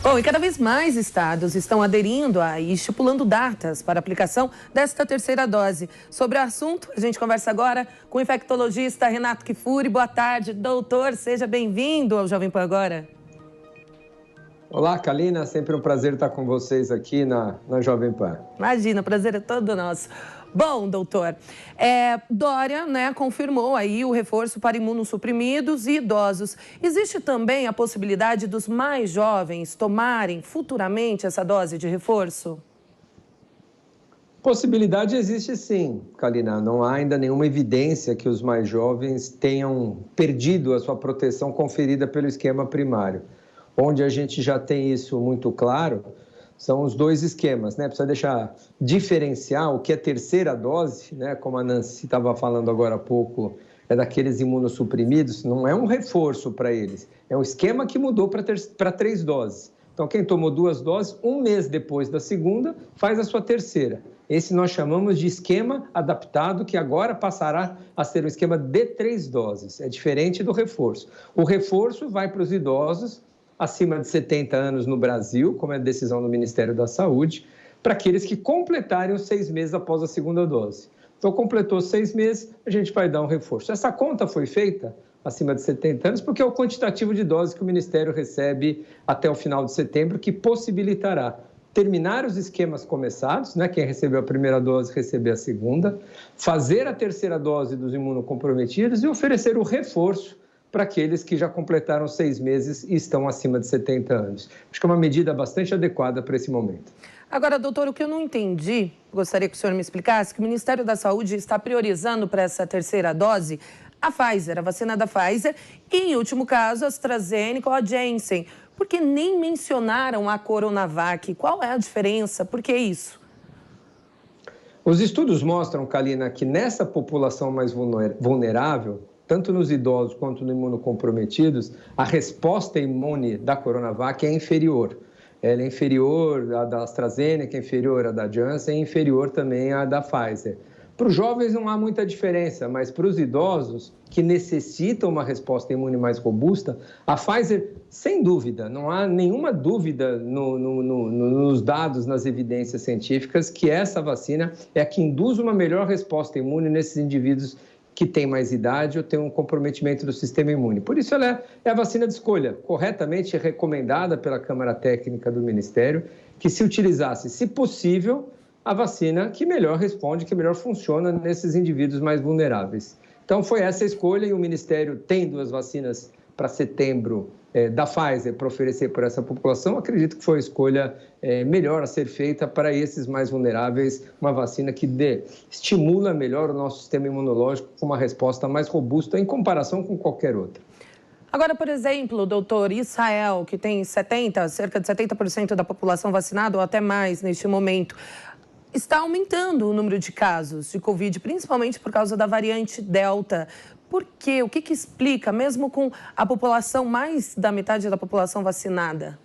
Bom, e cada vez mais estados estão aderindo e estipulando datas para a aplicação desta terceira dose. Sobre o assunto, a gente conversa agora com o infectologista Renato Kifuri. Boa tarde, doutor. Seja bem-vindo ao Jovem Pan Agora. Olá, Kalina. Sempre um prazer estar com vocês aqui na Jovem Pan. Imagina, o prazer é todo nosso. Bom, doutor, Dória, confirmou aí o reforço para imunossuprimidos e idosos. Existe também a possibilidade dos mais jovens tomarem futuramente essa dose de reforço? Possibilidade existe sim, Kalina. Não há ainda nenhuma evidência que os mais jovens tenham perdido a sua proteção conferida pelo esquema primário. Onde a gente já tem isso muito claro são os dois esquemas, né? Precisa diferenciar o que é terceira dose, né? Como a Nancy estava falando agora há pouco, é daqueles imunossuprimidos, não é um reforço para eles, é um esquema que mudou para 3 doses. Então, quem tomou 2 doses, 1 mês depois da segunda, faz a sua terceira. Esse nós chamamos de esquema adaptado, que agora passará a ser um esquema de 3 doses. É diferente do reforço. O reforço vai para os idosos acima de 70 anos no Brasil, como é a decisão do Ministério da Saúde, para aqueles que completarem os 6 meses após a segunda dose. Então, completou 6 meses, a gente vai dar um reforço. Essa conta foi feita acima de 70 anos, porque é o quantitativo de doses que o Ministério recebe até o final de setembro, que possibilitará terminar os esquemas começados, né? Quem recebeu a primeira dose receber a segunda, fazer a terceira dose dos imunocomprometidos e oferecer o reforço para aqueles que já completaram 6 meses e estão acima de 70 anos. Acho que é uma medida bastante adequada para esse momento. Agora, doutor, o que eu não entendi, gostaria que o senhor me explicasse, que o Ministério da Saúde está priorizando para essa terceira dose a Pfizer, a vacina da Pfizer, e, em último caso, a AstraZeneca ou a Janssen, porque nem mencionaram a Coronavac. Qual é a diferença? Por que isso? Os estudos mostram, Kalina, que nessa população mais vulnerável, tanto nos idosos quanto nos imunocomprometidos, a resposta imune da Coronavac é inferior. Ela é inferior à da AstraZeneca, é inferior à da Janssen, é inferior também à da Pfizer. Para os jovens não há muita diferença, mas para os idosos que necessitam uma resposta imune mais robusta, a Pfizer, sem dúvida, não há nenhuma dúvida nos dados, nas evidências científicas, que essa vacina é a que induz uma melhor resposta imune nesses indivíduos que têm mais idade ou têm um comprometimento do sistema imune. Por isso, ela é a vacina de escolha, corretamente recomendada pela Câmara Técnica do Ministério, que se utilizasse, se possível, a vacina que melhor responde, que melhor funciona nesses indivíduos mais vulneráveis. Então, foi essa a escolha e o Ministério tem 2 vacinas para setembro da Pfizer para oferecer para essa população. Acredito que foi a escolha melhor a ser feita para esses mais vulneráveis, uma vacina que estimula melhor o nosso sistema imunológico com uma resposta mais robusta em comparação com qualquer outra. Agora, por exemplo, doutor, Israel, que tem cerca de 70% da população vacinada ou até mais neste momento, está aumentando o número de casos de Covid, principalmente por causa da variante Delta. Por quê? O que explica, mesmo com a população, mais da metade da população vacinada?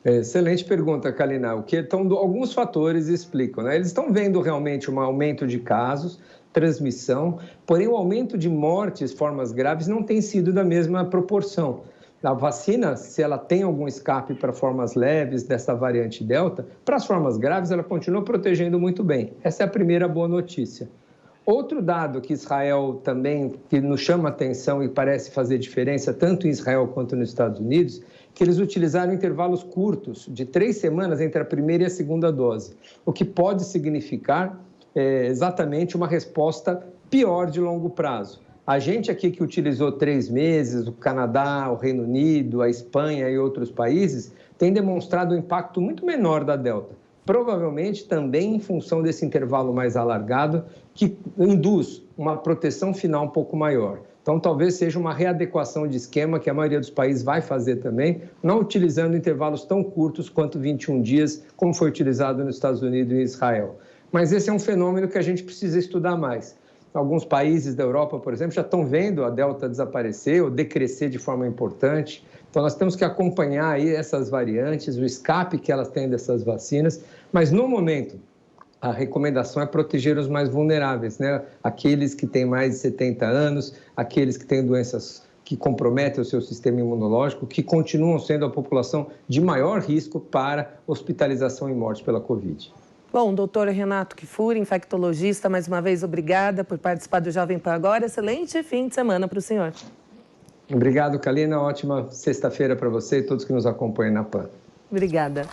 Excelente pergunta, Kalina. Alguns fatores explicam, né? Eles estão vendo realmente um aumento de casos, transmissão, porém o aumento de mortes, formas graves, não tem sido da mesma proporção. A vacina, se ela tem algum escape para formas leves dessa variante Delta, para as formas graves ela continua protegendo muito bem. Essa é a primeira boa notícia. Outro dado que Israel também, que nos chama atenção e parece fazer diferença, tanto em Israel quanto nos Estados Unidos, que eles utilizaram intervalos curtos, de 3 semanas entre a primeira e a segunda dose, o que pode significar exatamente uma resposta pior de longo prazo. A gente aqui que utilizou 3 meses, o Canadá, o Reino Unido, a Espanha e outros países, tem demonstrado um impacto muito menor da Delta. Provavelmente também em função desse intervalo mais alargado, que induz uma proteção final um pouco maior. Então, talvez seja uma readequação de esquema que a maioria dos países vai fazer também, não utilizando intervalos tão curtos quanto 21 dias, como foi utilizado nos Estados Unidos e Israel. Mas esse é um fenômeno que a gente precisa estudar mais. Alguns países da Europa, por exemplo, já estão vendo a Delta desaparecer ou decrescer de forma importante. Então, nós temos que acompanhar aí essas variantes, o escape que elas têm dessas vacinas, mas no momento a recomendação é proteger os mais vulneráveis, né? Aqueles que têm mais de 70 anos, aqueles que têm doenças que comprometem o seu sistema imunológico, que continuam sendo a população de maior risco para hospitalização e morte pela Covid. Bom, doutor Renato Kfouri, infectologista, mais uma vez, obrigada por participar do Jovem Pan Agora. Excelente fim de semana para o senhor. Obrigado, Kalina. Ótima sexta-feira para você e todos que nos acompanham na PAN. Obrigada.